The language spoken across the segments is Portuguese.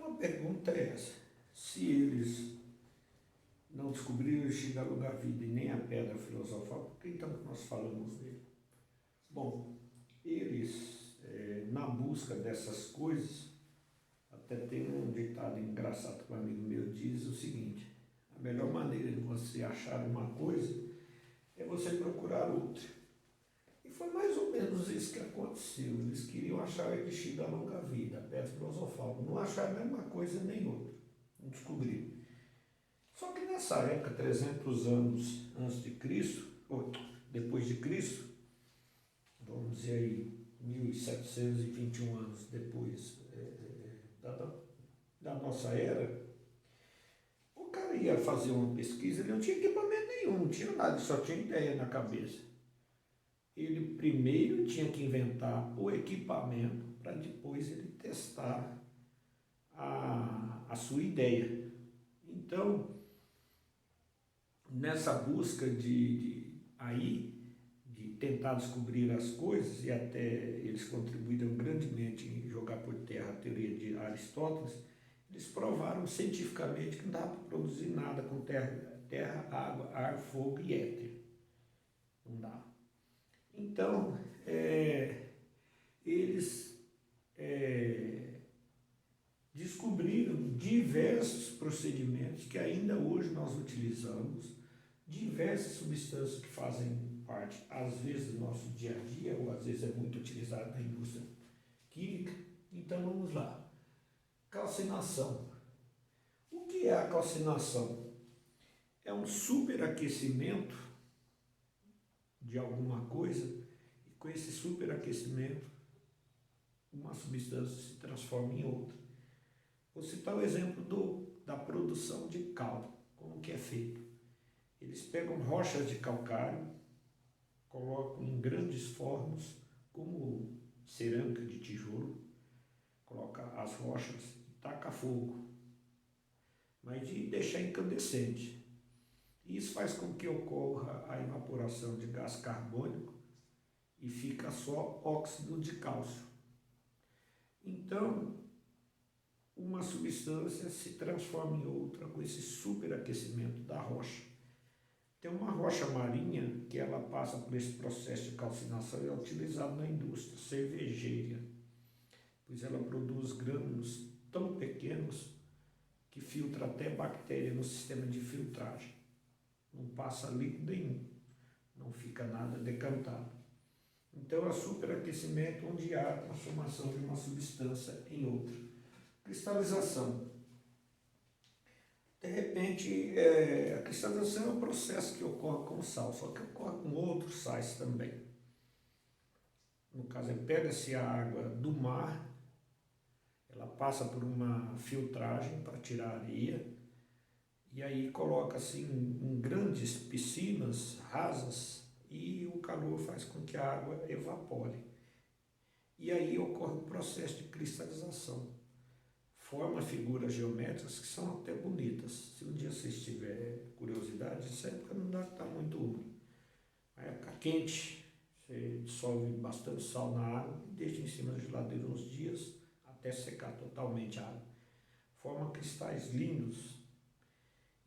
Então a pergunta é essa: se eles não descobriram o Estilo da Vida e nem a Pedra Filosofal, por que então que nós falamos dele? Bom, eles, na busca dessas coisas, até tem um ditado engraçado que um amigo meu diz o seguinte: a melhor maneira de você achar uma coisa é você procurar outra. E foi mais ou menos isso que aconteceu. Eles queriam achar o elixir da longa vida, a pedra filosofal. Não acharam a mesma coisa nem outra. Não descobriram. Só que nessa época, 300 anos antes de Cristo, ou depois de Cristo, vamos dizer aí, 1721 anos depois da nossa era, o cara ia fazer uma pesquisa, ele não tinha equipamento nenhum, não tinha nada, só tinha ideia na cabeça. Ele primeiro tinha que inventar o equipamento para depois ele testar a sua ideia. Então, nessa busca de tentar descobrir as coisas, e até eles contribuíram grandemente em jogar por terra a teoria de Aristóteles, eles provaram cientificamente que não dá para produzir nada com terra, água, ar, fogo e éter. Não dá. Então, eles descobriram diversos procedimentos que ainda hoje nós utilizamos, diversas substâncias que fazem parte, às vezes, do nosso dia a dia, ou às vezes é muito utilizado na indústria química. Então, vamos lá. Calcinação. O que é a calcinação? É um superaquecimento de alguma coisa, e com esse superaquecimento, uma substância se transforma em outra. Vou citar o exemplo da produção de cal, como que é feito. Eles pegam rochas de calcário, colocam em grandes fornos, como cerâmica de tijolo, coloca as rochas e taca fogo, mas de deixar incandescente. Isso faz com que ocorra a evaporação de gás carbônico e fica só óxido de cálcio. Então, uma substância se transforma em outra com esse superaquecimento da rocha. Tem uma rocha marinha que ela passa por esse processo de calcinação e é utilizada na indústria cervejeira, pois ela produz grânulos tão pequenos que filtra até bactéria no sistema de filtragem. Não passa líquido nenhum, não fica nada decantado. Então, é superaquecimento onde há a transformação de uma substância em outra. Cristalização. De repente, a cristalização é um processo que ocorre com sal, só que ocorre com outros sais também. No caso, pega-se a água do mar, ela passa por uma filtragem para tirar a areia, e aí coloca-se em grandes piscinas rasas, e o calor faz com que a água evapore. E aí ocorre o processo de cristalização. Forma figuras geométricas que são até bonitas. Se um dia vocês tiverem curiosidade, nessa época não dá que está muito úmido. Aí fica quente, você dissolve bastante sal na água e deixa em cima da geladeira uns dias até secar totalmente a água. Forma cristais lindos.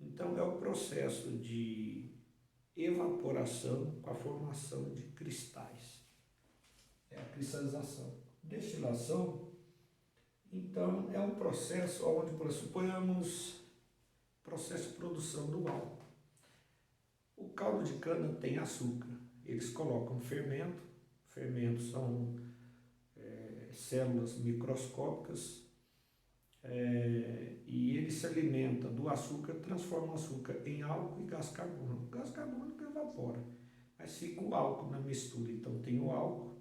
Então é o processo de evaporação com a formação de cristais. É a cristalização. Destilação, então, é um processo onde pressuponhamos processo de produção do álcool. O caldo de cana tem açúcar. Eles colocam fermento. Fermentos são células microscópicas e ele se alimenta do açúcar, transforma o açúcar em álcool e gás carbônico. O gás carbônico evapora, mas fica o álcool na mistura. Então, tem o álcool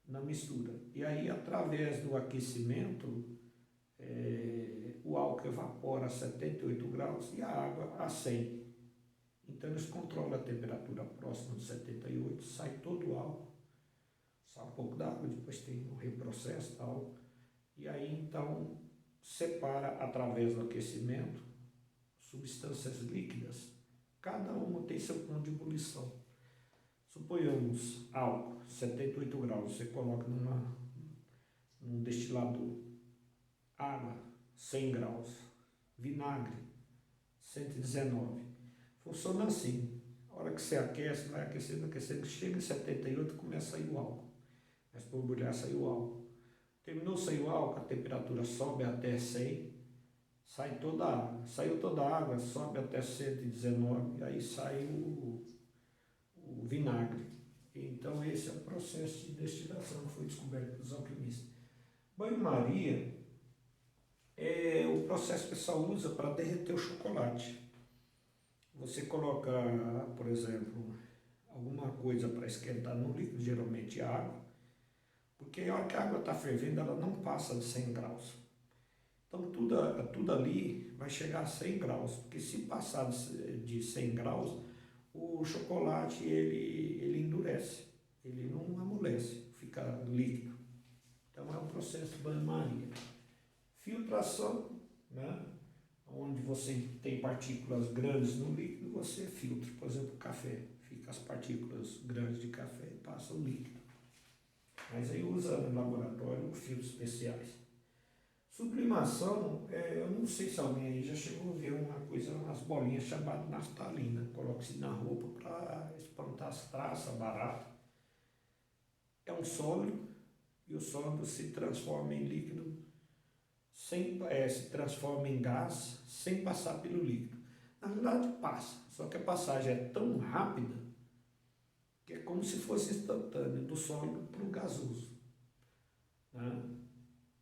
na mistura. E aí, através do aquecimento, o álcool evapora a 78 graus e a água a 100. Então, eles controlam a temperatura próxima de 78, sai todo o álcool, sai um pouco d'água, depois tem o reprocesso tal. E aí, então, separa, através do aquecimento, substâncias líquidas. Cada uma tem seu ponto de ebulição. Suponhamos álcool, 78 graus, você coloca num destilador, água, 100 graus. Vinagre, 119. Funciona assim. A hora que você aquece, vai aquecendo, aquecendo, chega em 78 começa a sair o álcool. Mas por borbulhar sai o álcool. Terminou de sair o álcool, a temperatura sobe até 100, sai toda a água. Saiu toda a água, sobe até 119, aí sai o vinagre. Então esse é o processo de destilação que foi descoberto pelos alquimistas. Banho-maria é o processo que o pessoal usa para derreter o chocolate. Você coloca, por exemplo, alguma coisa para esquentar no líquido, geralmente água, porque a hora que a água está fervendo, ela não passa de 100 graus. Então tudo ali vai chegar a 100 graus, porque se passar de 100 graus, o chocolate ele endurece, ele não amolece, fica líquido. Então é um processo de banho-maria. Filtração, né? Onde você tem partículas grandes no líquido, você filtra. Por exemplo, o café, fica as partículas grandes de café e passa o líquido. Mas aí usa no laboratório filtros especiais. Sublimação, eu não sei se alguém aí já chegou a ver uma coisa, umas bolinhas chamadas naftalina. Coloca-se na roupa para espantar as traças, barata. É um sólido e o sólido se transforma em líquido, se transforma em gás sem passar pelo líquido. Na verdade passa, só que a passagem é tão rápida que é como se fosse instantânea, do sólido para o gasoso. Né?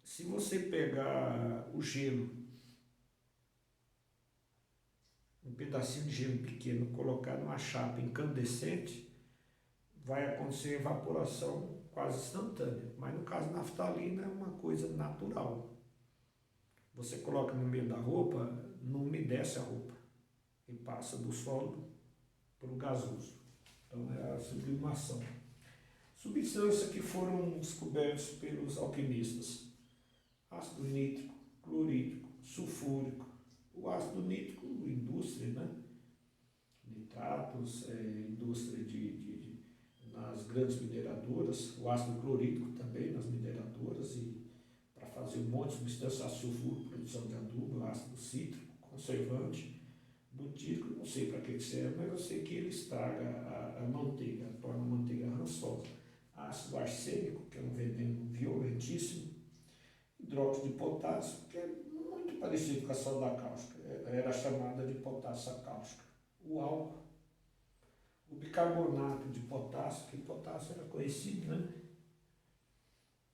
Se você pegar o gelo, um pedacinho de gelo pequeno, colocar numa chapa incandescente, vai acontecer evaporação quase instantânea. Mas no caso da naftalina é uma coisa natural. Você coloca no meio da roupa, não umedece a roupa e passa do sólido para o gasoso. Então é a sublimação. Substâncias que foram descobertas pelos alquimistas: ácido nítrico, clorídrico, sulfúrico. O ácido nítrico, indústria, né? Nitratos, indústria nas grandes mineradoras. O ácido clorídrico também nas mineradoras e para fazer um monte de substância, ácido sulfúrico, produção de adubo, ácido cítrico, conservante, butírico, não sei para que serve, mas eu sei que ele estraga a manteiga, torna a manteiga rançosa. Ácido arsênico, que é um veneno violentíssimo, hidróxido de potássio, que é muito parecido com a soda cáustica, era chamada de potássio cáustica. O álcool, o bicarbonato de potássio, que potássio era conhecido, né?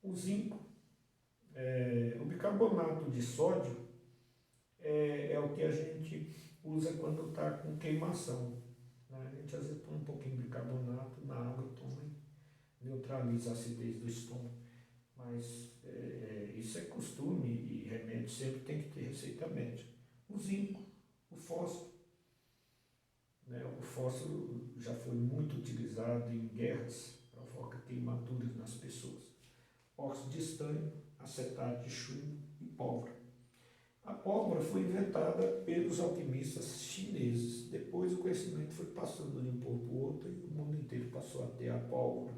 O zinco, o bicarbonato de sódio é o que a gente usa quando está com queimação. Né? A gente às vezes põe um pouquinho de bicarbonato na água e toma e neutraliza a acidez do estômago. Mas isso é costume e remédio sempre tem que ter receita médica. O zinco, o fósforo. Né? O fósforo já foi muito utilizado em guerras, provoca queimaduras nas pessoas. Óxido de estanho, acetato de chumbo e pólvora. A pólvora foi inventada pelos alquimistas chineses. Depois o conhecimento foi passando de um povo para o outro e o mundo inteiro passou a ter a pólvora.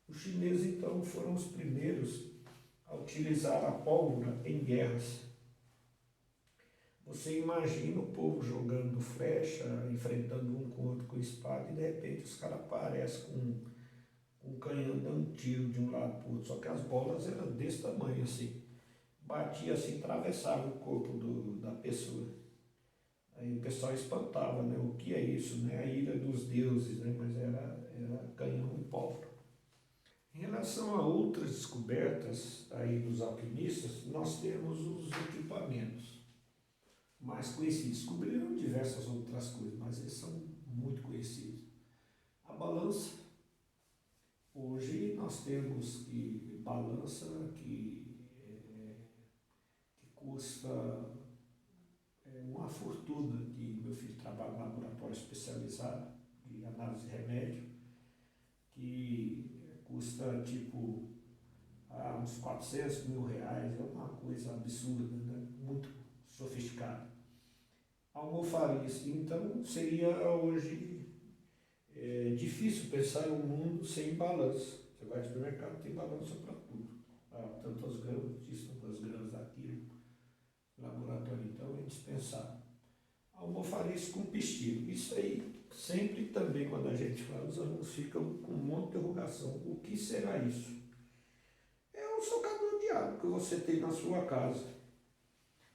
Os chineses, então, foram os primeiros a utilizar a pólvora em guerras. Você imagina o povo jogando flecha, enfrentando um com o outro com espada, e de repente os caras aparecem com um canhão dando tiro de um lado para o outro. Só que as bolas eram desse tamanho assim. Batia assim, atravessava o corpo da pessoa. Aí o pessoal espantava, né? O que é isso? Né? A ira dos deuses, né? Mas era canhão e pólvora. Em relação a outras descobertas aí dos alquimistas, nós temos os equipamentos mais conhecidos. Descobriram diversas outras coisas, mas eles são muito conhecidos. A balança. Hoje nós temos balança que custa uma fortuna, que meu filho trabalha no laboratório especializado de análise de remédio, que custa tipo uns 400 mil reais, é uma coisa absurda, né? Muito sofisticada. Almofarias, então seria hoje difícil pensar em um mundo sem balança. Você vai no supermercado, tem balança para tudo. Tantas gramas disso, tantas gramas daquilo. condensado. Almofariz com pistilho. Isso aí, sempre também quando a gente fala, os alunos ficam com um monte de interrogação. O que será isso? É um socador de água que você tem na sua casa.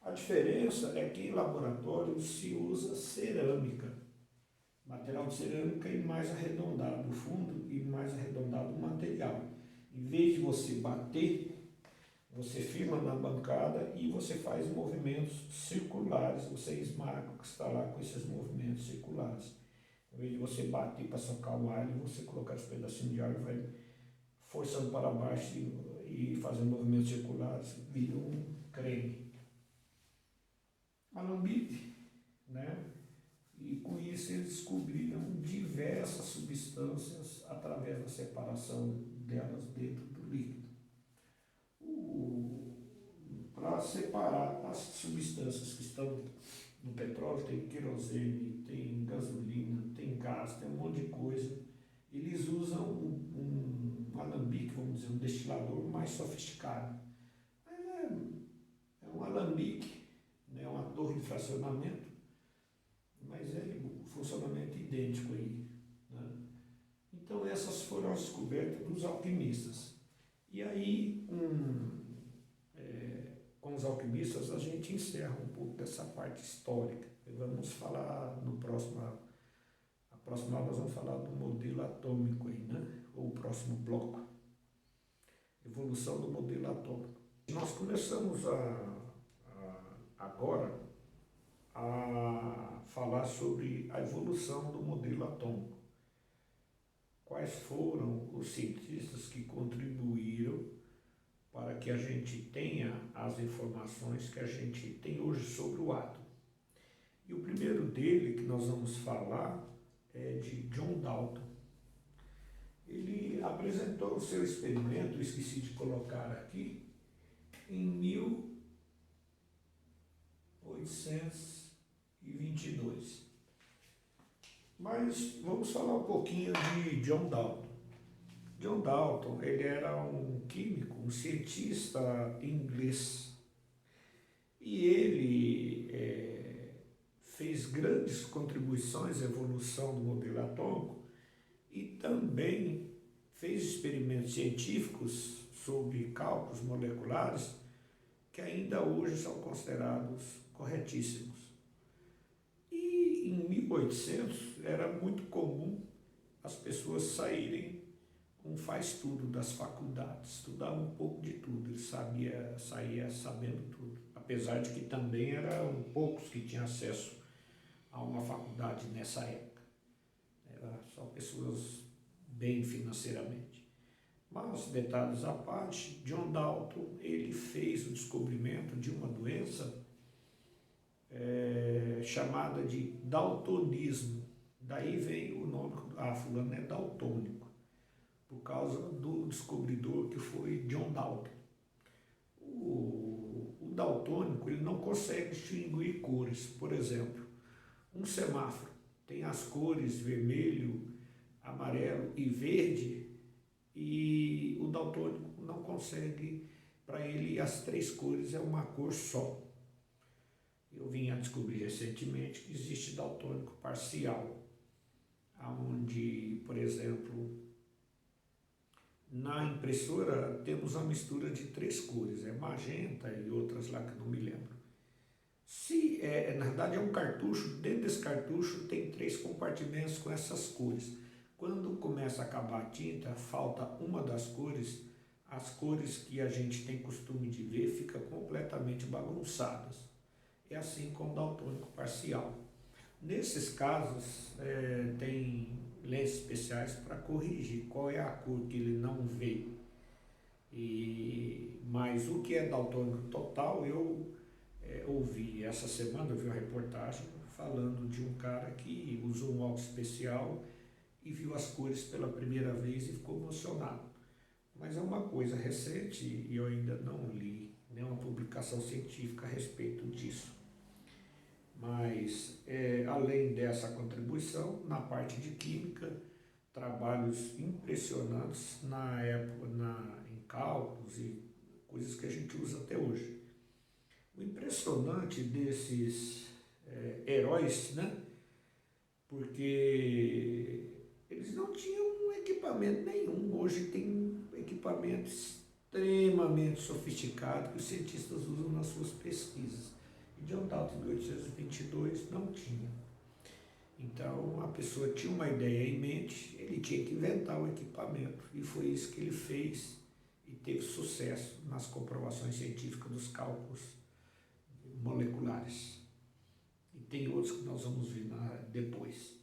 A diferença é que em laboratório se usa cerâmica. Material de cerâmica e mais arredondado o fundo e mais arredondado o material. Em vez de você bater, você firma na bancada e você faz movimentos circulares, você esmaga o que está lá com esses movimentos circulares. Em vez de você bater para socar o alho, você colocar esse pedacinho de alho e vai forçando para baixo e fazendo movimentos circulares, vira um creme. Alambique, né? E com isso eles descobriram diversas substâncias através da separação delas dentro do líquido. Para separar as substâncias que estão no petróleo, tem querosene, tem gasolina, tem gás, tem um monte de coisa. Eles usam um alambique, vamos dizer, um destilador mais sofisticado. É um alambique, né, uma torre de fracionamento, mas é o funcionamento idêntico aí. Né? Então essas foram as descobertas dos alquimistas. E aí, com os alquimistas, a gente encerra um pouco dessa parte histórica. Vamos falar no próximo, a próxima aula nós vamos falar do modelo atômico aí, né? Ou o próximo bloco. Evolução do modelo atômico. Nós começamos agora a falar sobre a evolução do modelo atômico. Quais foram os cientistas que contribuíram para que a gente tenha as informações que a gente tem hoje sobre o átomo. E o primeiro dele que nós vamos falar é de John Dalton. Ele apresentou o seu experimento, esqueci de colocar aqui, em 1822. Mas vamos falar um pouquinho de John Dalton. John Dalton, ele era um químico, um cientista inglês. E ele fez grandes contribuições à evolução do modelo atômico e também fez experimentos científicos sobre cálculos moleculares que ainda hoje são considerados corretíssimos. E em 1800 era muito comum as pessoas saírem com faz-tudo das faculdades, estudava um pouco de tudo, ele saía sabendo tudo, apesar de que também eram poucos que tinham acesso a uma faculdade nessa época, eram só pessoas bem financeiramente. Mas, detalhes à parte, John Dalton, ele fez o descobrimento de uma doença chamada de daltonismo, daí vem o nome, fulano é daltônico, por causa do descobridor que foi John Dalton. O daltônico, ele não consegue distinguir cores. Por exemplo, um semáforo tem as cores vermelho, amarelo e verde, e o daltônico não consegue, para ele as três cores é uma cor só. Eu vim a descobrir recentemente que existe daltônico parcial, onde, por exemplo, na impressora temos a mistura de três cores, magenta e outras lá que não me lembro. Na verdade é um cartucho, dentro desse cartucho tem três compartimentos com essas cores. Quando começa a acabar a tinta, falta uma das cores, as cores que a gente tem costume de ver ficam completamente bagunçadas. É assim com o daltônico parcial. Nesses casos, tem lentes especiais para corrigir qual é a cor que ele não vê. Mas o que é daltônico total, eu ouvi essa semana, eu vi uma reportagem falando de um cara que usou um óculos especial e viu as cores pela primeira vez e ficou emocionado. Mas é uma coisa recente e eu ainda não li nenhuma publicação científica a respeito disso. Mas, além dessa contribuição, na parte de química, trabalhos impressionantes na época, em cálculos e coisas que a gente usa até hoje. O impressionante desses heróis, né? Porque eles não tinham equipamento nenhum. Hoje tem equipamento extremamente sofisticado que os cientistas usam nas suas pesquisas. E John Dalton, em 1822, não tinha. Então, a pessoa tinha uma ideia em mente, ele tinha que inventar o equipamento. E foi isso que ele fez e teve sucesso nas comprovações científicas dos cálculos moleculares. E tem outros que nós vamos ver depois.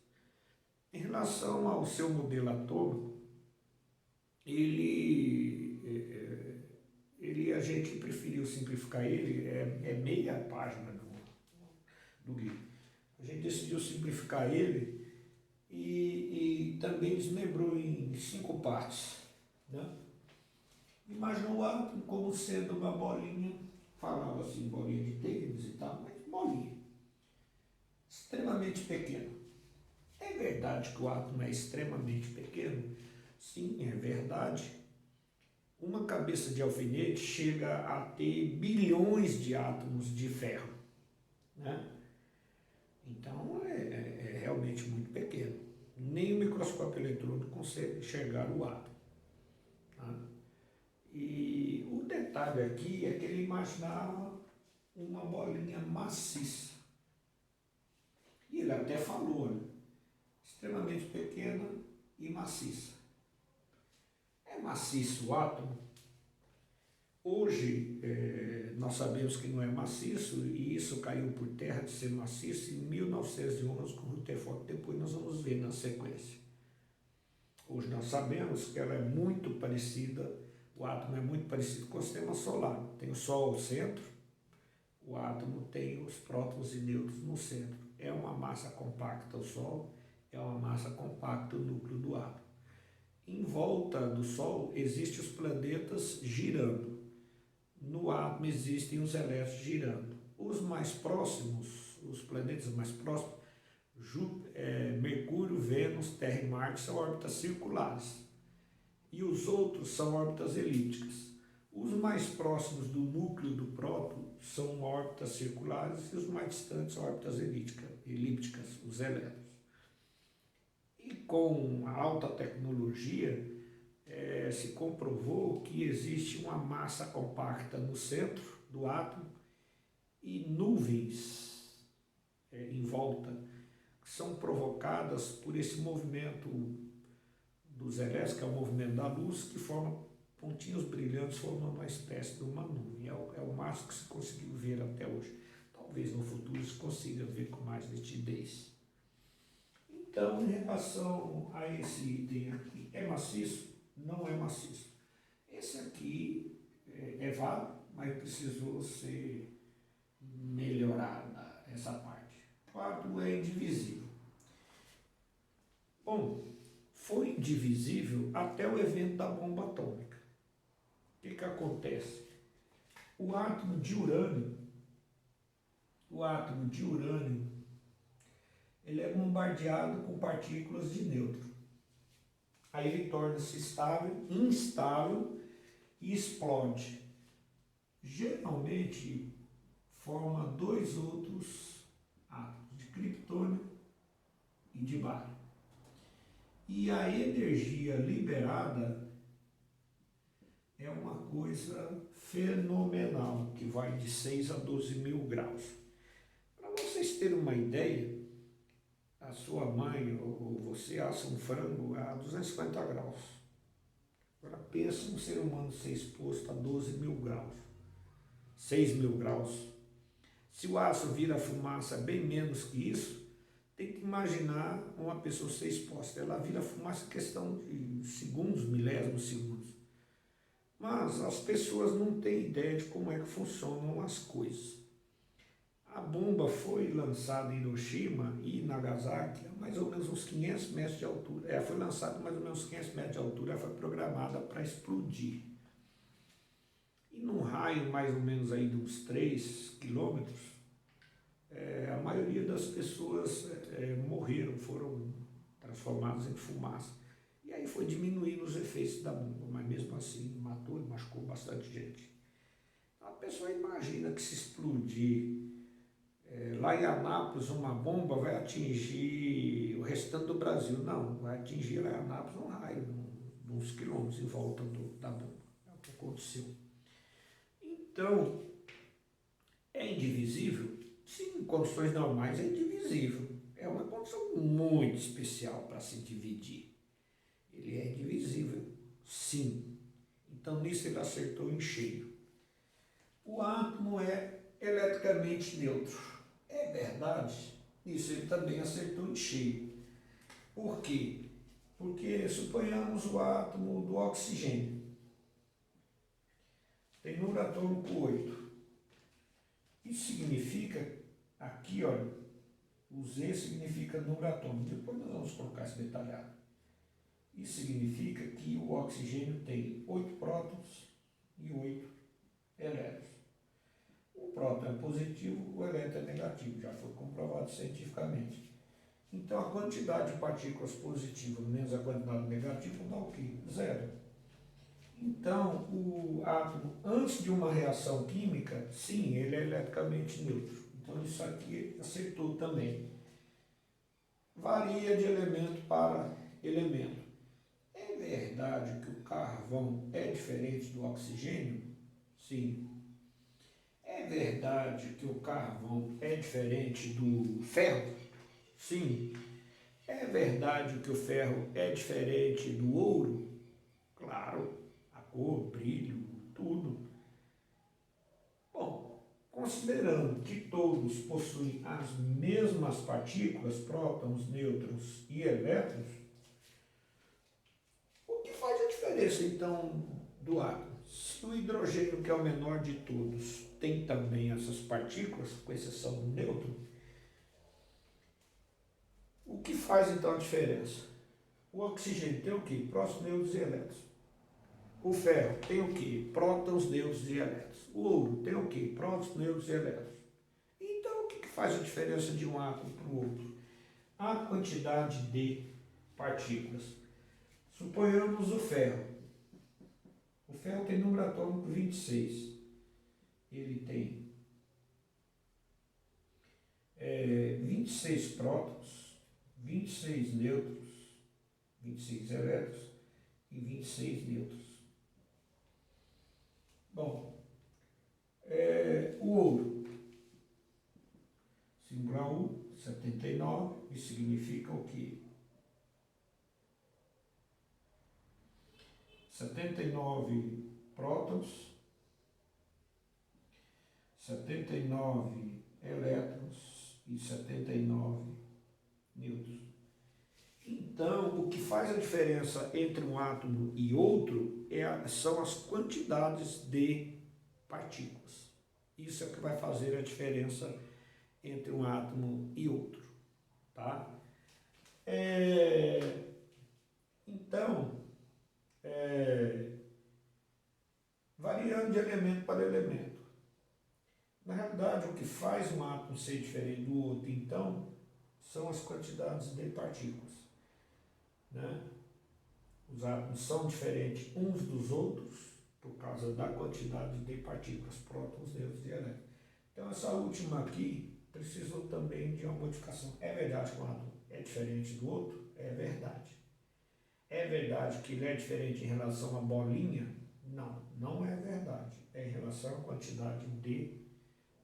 Em relação ao seu modelo atômico, a gente preferiu simplificar ele, é meia página do livro. A gente decidiu simplificar ele e também desmembrou em 5 partes, né? Imaginou o átomo como sendo uma bolinha, falava assim, bolinha de tênis e tal, mas bolinha, extremamente pequena. É verdade que o átomo é extremamente pequeno? Sim, é verdade. Uma cabeça de alfinete chega a ter bilhões de átomos de ferro, né? Então é realmente muito pequeno. Nem o microscópio eletrônico consegue enxergar o átomo, tá? E o detalhe aqui é que ele imaginava uma bolinha maciça. E ele até falou, né? Extremamente pequena e maciça. É maciço o átomo? Hoje nós sabemos que não é maciço e isso caiu por terra de ser maciço em 1911 com Rutherford, depois nós vamos ver na sequência. Hoje nós sabemos que ela é muito parecida, o átomo é muito parecido com o sistema solar. Tem o Sol ao centro, o átomo tem os prótons e nêutrons no centro. É uma massa compacta o Sol, é uma massa compacta o núcleo do átomo. Em volta do Sol existem os planetas girando. No átomo existem os elétrons girando. Os mais próximos, os planetas mais próximos, Mercúrio, Vênus, Terra e Marte são órbitas circulares. E os outros são órbitas elípticas. Os mais próximos do núcleo do próton são órbitas circulares e os mais distantes são órbitas elípticas, os elétrons. E com a alta tecnologia, se comprovou que existe uma massa compacta no centro do átomo e nuvens em volta, que são provocadas por esse movimento dos elétrons, que é o movimento da luz, que forma pontinhos brilhantes, formando uma espécie de uma nuvem. É o máximo que se conseguiu ver até hoje. Talvez no futuro se consiga ver com mais nitidez. Então, em relação a esse item aqui, é maciço? Não é maciço. Esse aqui é válido, mas precisou ser melhorada essa parte. O átomo é indivisível. Bom, foi indivisível até o evento da bomba atômica. O que acontece? O átomo de urânio, ele é bombardeado com partículas de nêutron. Aí ele torna-se instável e explode. Geralmente forma 2 outros átomos, de criptônio e de bário. E a energia liberada é uma coisa fenomenal, que vai de 6 a 12 mil graus. Para vocês terem uma ideia, a sua mãe ou você assa um frango a 250 graus. Agora pensa um ser humano ser exposto a 12 mil graus, 6 mil graus. Se o aço vira fumaça bem menos que isso, tem que imaginar uma pessoa ser exposta. Ela vira fumaça em questão de segundos, milésimos segundos. Mas as pessoas não têm ideia de como é que funcionam as coisas. A bomba foi lançada em Hiroshima e Nagasaki a mais ou menos uns 500 metros de altura. Ela foi lançada a mais ou menos uns 500 metros de altura, ela foi programada para explodir. E num raio mais ou menos aí de uns 3 quilômetros, a maioria das pessoas morreram, foram transformadas em fumaça. E aí foi diminuindo os efeitos da bomba, mas mesmo assim matou e machucou bastante gente. A pessoa imagina que se explodir lá em Anápolis uma bomba vai atingir o restante do Brasil. Não, vai atingir lá em Anápolis um raio, uns quilômetros em volta da bomba. É o que aconteceu. Então, é indivisível? Sim, em condições normais é indivisível. É uma condição muito especial para se dividir. Ele é indivisível, sim. Então, nisso ele acertou em cheio. O átomo é eletricamente neutro. É verdade? Nisso ele também acertou em cheio. Por quê? Porque suponhamos o átomo do oxigênio. Tem número atômico 8. Isso significa, aqui olha, o Z significa número atômico. Depois nós vamos colocar isso detalhado. Isso significa que o oxigênio tem 8 prótons e 8 elétrons. O próton é positivo, o elétron é negativo, já foi comprovado cientificamente. Então a quantidade de partículas positivas menos a quantidade negativa dá o quê? Zero. Então o átomo, antes de uma reação química, sim, ele é eletricamente neutro. Então isso aqui acertou também. Varia de elemento para elemento. É verdade que o carvão é diferente do oxigênio? Sim. É verdade que o carvão é diferente do ferro? Sim. É verdade que o ferro é diferente do ouro? Claro. A cor, brilho, tudo. Bom, considerando que todos possuem as mesmas partículas, prótons, nêutrons e elétrons, o que faz a diferença então do átomo? Se o hidrogênio, que é o menor de todos, tem também essas partículas, com exceção do nêutron, o que faz então a diferença? O oxigênio tem o quê? Prótons, nêutrons e elétrons. O ferro tem o quê? Prótons, nêutrons e elétrons. O ouro tem o quê? Prótons, nêutrons e elétrons. Então, o que faz a diferença de um átomo para o outro? A quantidade de partículas. Suponhamos o ferro. O ferro tem número atômico 26. Ele tem 26 prótons, 26 nêutrons, 26 elétrons e 26 nêutrons. Bom, o ouro, singular U, 79, isso significa o quê? 79 prótons, 79 elétrons e 79 nêutrons. Então, o que faz a diferença entre um átomo e outro são as quantidades de partículas. Isso é o que vai fazer a diferença entre um átomo e outro. Tá? Então, variando de elemento para elemento. Na realidade, o que faz um átomo ser diferente do outro, então, são as quantidades de partículas. Né? Os átomos são diferentes uns dos outros por causa da quantidade de partículas, prótons, nêutrons e elétrons. Então, essa última aqui precisou também de uma modificação. É verdade que um átomo é diferente do outro? É verdade. É verdade que ele é diferente em relação à bolinha? Não, não é verdade. É em relação à quantidade de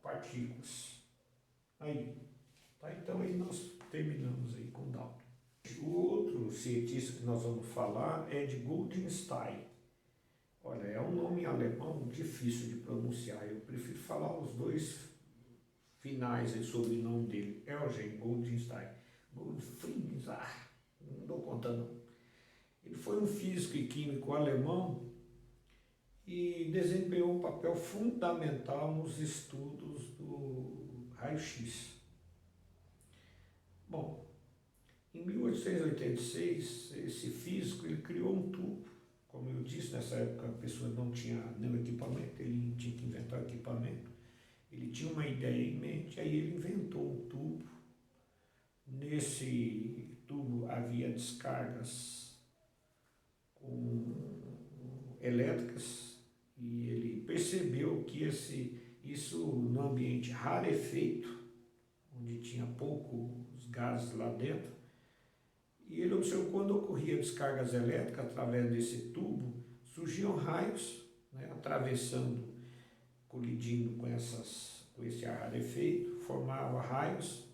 partículas. Aí, tá? Então aí nós terminamos aí com Dalton. O outro cientista que nós vamos falar é de Goldstein. Olha, é um nome alemão difícil de pronunciar. Eu prefiro falar os dois finais aí sobre o nome dele. Eugen Goldstein. Goldstein, não dou conta não. Ele foi um físico e químico alemão e desempenhou um papel fundamental nos estudos do raio-x. Bom, em 1886, esse físico ele criou um tubo. Como eu disse, nessa época a pessoa não tinha nenhum equipamento, ele tinha que inventar equipamento. Ele tinha uma ideia em mente, aí ele inventou um tubo. Nesse tubo havia descargas elétricas e ele percebeu que isso no ambiente rarefeito, onde tinha poucos gases lá dentro, e ele observou quando ocorria descargas elétricas através desse tubo, surgiam raios, né, atravessando, colidindo com esse ar rarefeito, formava raios,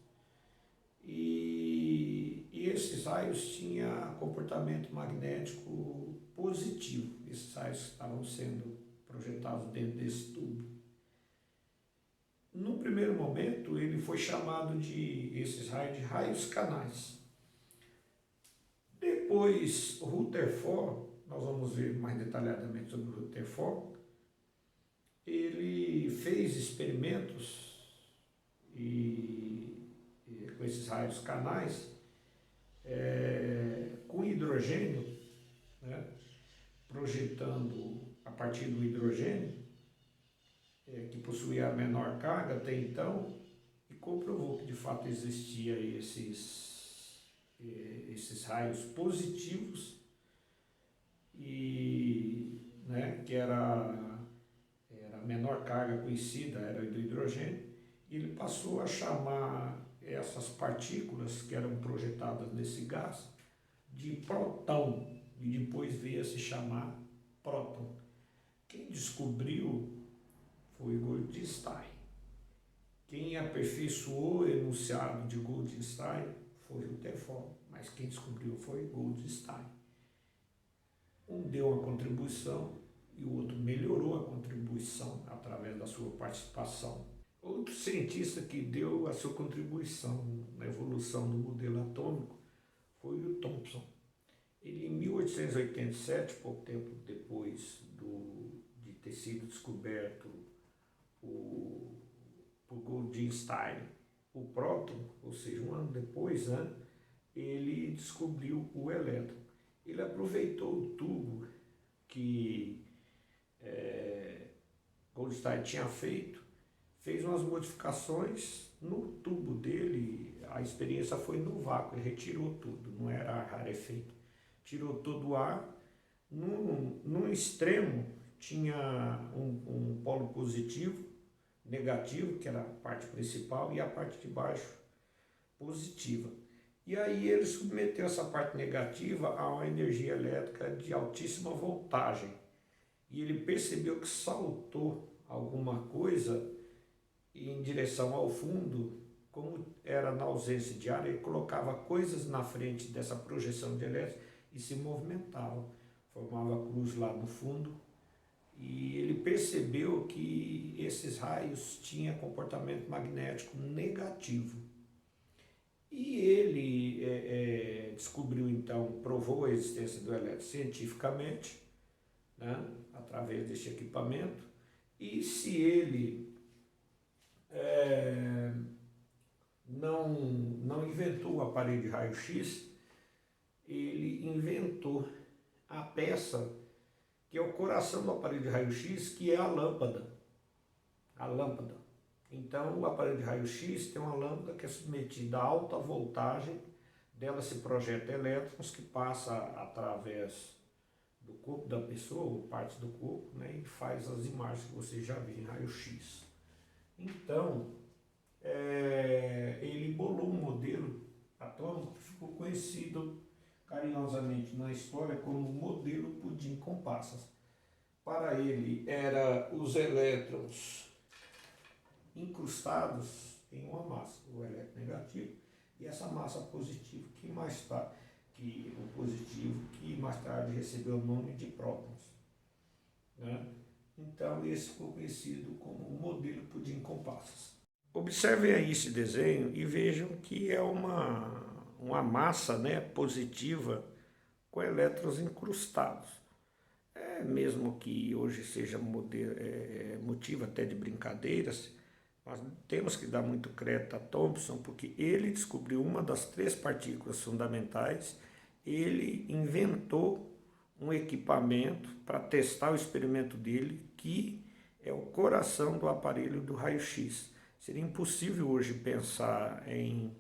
e esses raios tinham comportamento magnético positivo. Esses raios estavam sendo projetados dentro desse tubo. No primeiro momento, ele foi chamado esses raios de raios canais. Depois, Rutherford, nós vamos ver mais detalhadamente sobre o Rutherford, ele fez experimentos com esses raios canais com hidrogênio, né, projetando a partir do hidrogênio, que possuía a menor carga até então, e comprovou que de fato existia esses raios positivos, e, né, que era a menor carga conhecida, era do hidrogênio, e ele passou a chamar essas partículas que eram projetadas nesse gás de próton, e depois veio a se chamar próton. Quem descobriu foi Goldstein. Quem aperfeiçoou o enunciado de Goldstein foi Rutherford, mas quem descobriu foi Goldstein. Um deu uma contribuição e o outro melhorou a contribuição através da sua participação. Outro cientista que deu a sua contribuição na evolução do modelo atômico foi o Thomson. Ele, em 1887, pouco tempo depois de ter sido descoberto por Goldstein o próton, ou seja, um ano depois, né, ele descobriu o elétron. Ele aproveitou o tubo que Goldstein tinha feito, fez umas modificações no tubo dele. A experiência foi no vácuo, ele retirou tudo, não era ar rarefeito. Tirou todo o ar. No extremo tinha um polo positivo, negativo, que era a parte principal, e a parte de baixo positiva. E aí ele submeteu essa parte negativa a uma energia elétrica de altíssima voltagem. E ele percebeu que saltou alguma coisa em direção ao fundo, como era na ausência de ar, ele colocava coisas na frente dessa projeção de elétrica e se movimentava, formava cruz lá no fundo, e ele percebeu que esses raios tinham comportamento magnético negativo. E ele descobriu então, provou a existência do elétron cientificamente, né, através deste equipamento, e se ele não inventou o aparelho de raio-x, ele inventou a peça que é o coração do aparelho de raio-x, que é a lâmpada. A lâmpada. Então, o aparelho de raio-x tem uma lâmpada que é submetida a alta voltagem, dela se projeta elétrons que passa através do corpo da pessoa, ou partes do corpo, né, e faz as imagens que você já viu em raio-x. Então, ele bolou um modelo atômico que ficou conhecido carinhosamente na história como modelo pudim com passas. Para ele, era os elétrons incrustados em uma massa, o elétron negativo, e essa massa positiva, o positivo, que mais tarde recebeu o nome de prótons, né? Então, esse ficou conhecido como o modelo pudim com passas. Observem aí esse desenho e vejam que é uma massa, né, positiva com elétrons incrustados. Mesmo que hoje seja motivo até de brincadeiras, mas temos que dar muito crédito a Thomson, porque ele descobriu uma das 3 partículas fundamentais. Ele inventou um equipamento para testar o experimento dele, que é o coração do aparelho do raio-x. Seria impossível hoje pensar em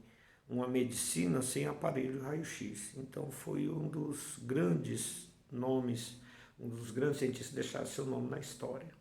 uma medicina sem aparelho raio-x. Então foi um dos grandes nomes, um dos grandes cientistas a deixar seu nome na história.